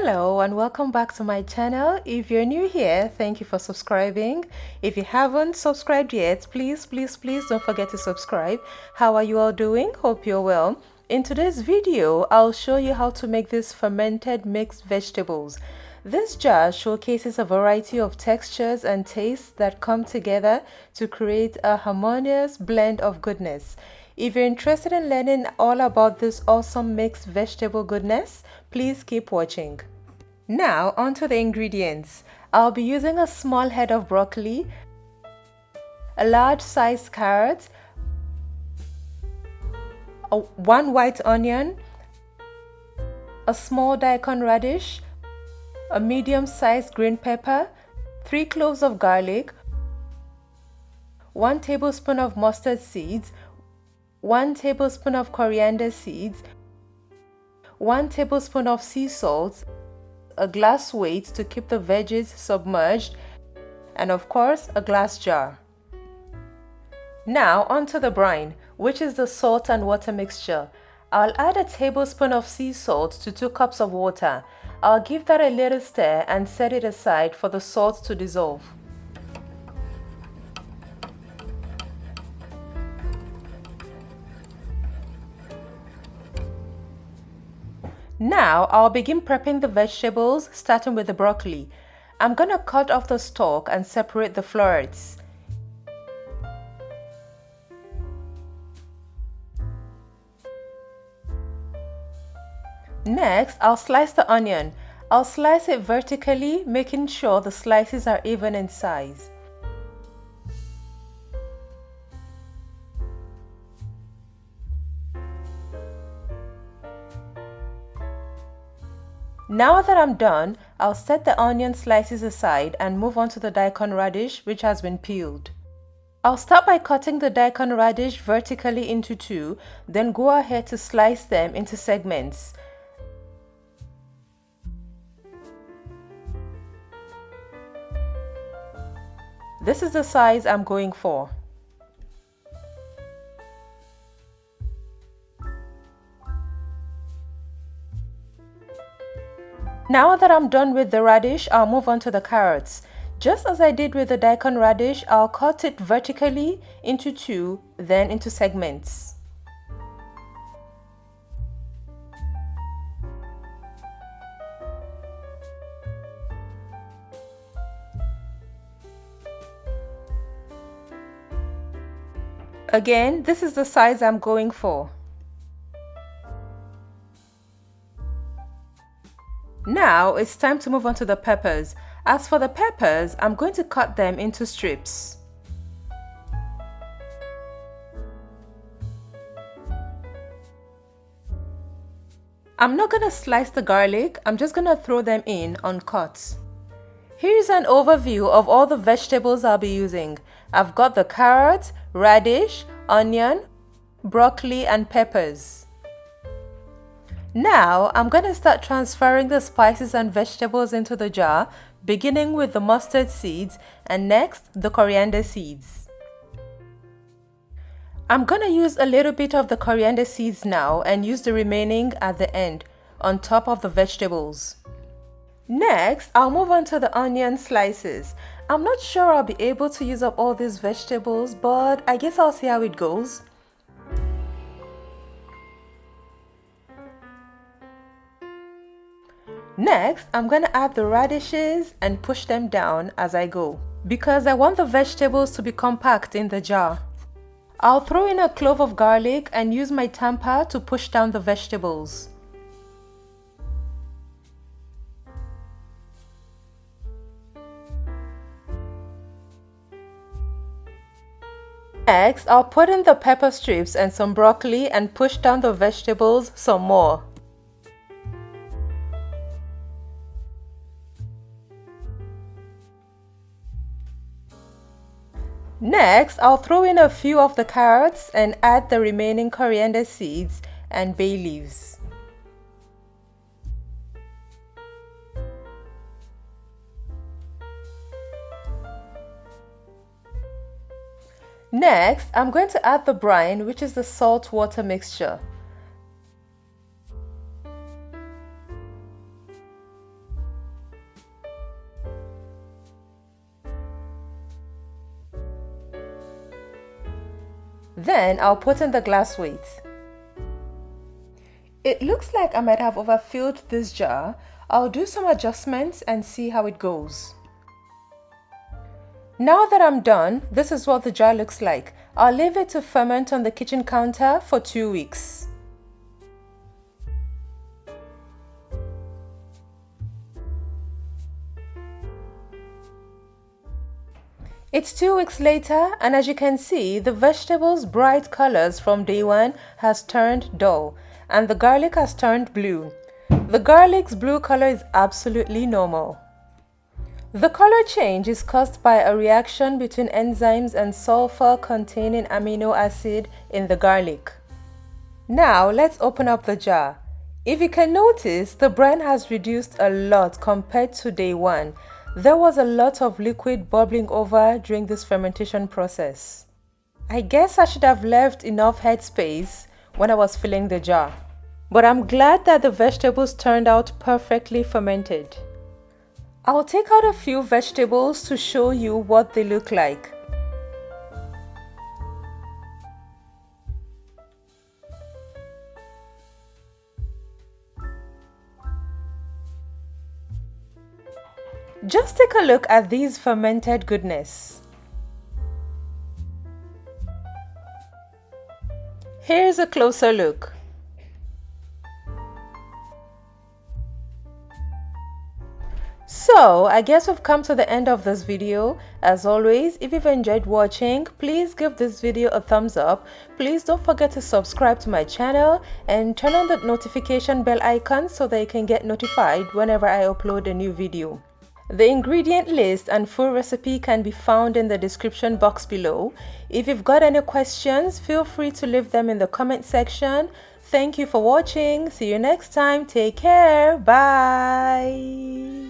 Hello and welcome back to my channel. If you're new here, thank you for subscribing. If you haven't subscribed yet, please don't forget to subscribe. How are you all doing? Hope you're well. In today's video, I'll show you how to make these fermented mixed vegetables. This jar showcases a variety of textures and tastes that come together to create a harmonious blend of goodness. If you're interested in learning all about this awesome mixed vegetable goodness, please keep watching. Now, onto the ingredients. I'll be using a small head of broccoli, a large sized carrot, one white onion, a small daikon radish, a medium-sized green pepper, 3 cloves of garlic, 1 tablespoon of mustard seeds, 1 tablespoon of coriander seeds, 1 tablespoon of sea salt, a glass weight to keep the veggies submerged, and of course a glass jar. Now onto the brine, which is the salt and water mixture. I'll add a tablespoon of sea salt to 2 cups of water. I'll give that a little stir and set it aside for the salt to dissolve. Now I'll begin prepping the vegetables, starting with the broccoli. I'm gonna cut off the stalk and separate the florets. Next, I'll slice the onion. I'll slice it vertically, making sure the slices are even in size. Now that I'm done, I'll set the onion slices aside and move on to the daikon radish, which has been peeled. I'll start by cutting the daikon radish vertically into 2, then go ahead to slice them into segments. This is the size I'm going for. Now that I'm done with the radish, I'll move on to the carrots. Just as I did with the daikon radish, I'll cut it vertically into 2, then into segments. Again, this is the size I'm going for. Now it's time to move on to the peppers. As for the peppers, I'm going to cut them into strips. I'm not going to slice the garlic, I'm just going to throw them in uncut. Here's an overview of all the vegetables I'll be using. I've got the carrot, radish, onion, broccoli and peppers. Now I'm going to start transferring the spices and vegetables into the jar, beginning with the mustard seeds and next the coriander seeds. I'm going to use a little bit of the coriander seeds now and use the remaining at the end, on top of the vegetables. Next, I'll move on to the onion slices. I'm not sure I'll be able to use up all these vegetables, but I guess I'll see how it goes. Next, I'm going to add the radishes and push them down as I go, because I want the vegetables to be compact in the jar. I'll throw in a clove of garlic and use my tamper to push down the vegetables. Next, I'll put in the pepper strips and some broccoli and push down the vegetables some more. Next, I'll throw in a few of the carrots and add the remaining coriander seeds and bay leaves. Next, I'm going to add the brine, which is the salt water mixture. Then I'll put in the glass weight. It looks like I might have overfilled this jar. I'll do some adjustments and see how it goes. Now that I'm done, this is what the jar looks like. I'll leave it to ferment on the kitchen counter for 2 weeks. It's 2 weeks later, and as you can see, the vegetables' bright colors from day one has turned dull, and the garlic has turned blue. The garlic's blue color is absolutely normal. The color change is caused by a reaction between enzymes and sulfur-containing amino acid in the garlic. Now let's open up the jar. If you can notice, the brine has reduced a lot compared to day one. There was a lot of liquid bubbling over during this fermentation process. I guess I should have left enough headspace when I was filling the jar. But I'm glad that the vegetables turned out perfectly fermented. I'll take out a few vegetables to show you what they look like. Just take a look at these fermented goodness. Here's a closer look. So, I guess we've come to the end of this video. As always, if you've enjoyed watching, please give this video a thumbs up. Please don't forget to subscribe to my channel and turn on the notification bell icon so that you can get notified whenever I upload a new video. The ingredient list and full recipe can be found in the description box below. If you've got any questions, feel free to leave them in the comment section. Thank you for watching. See you next time. Take care. Bye.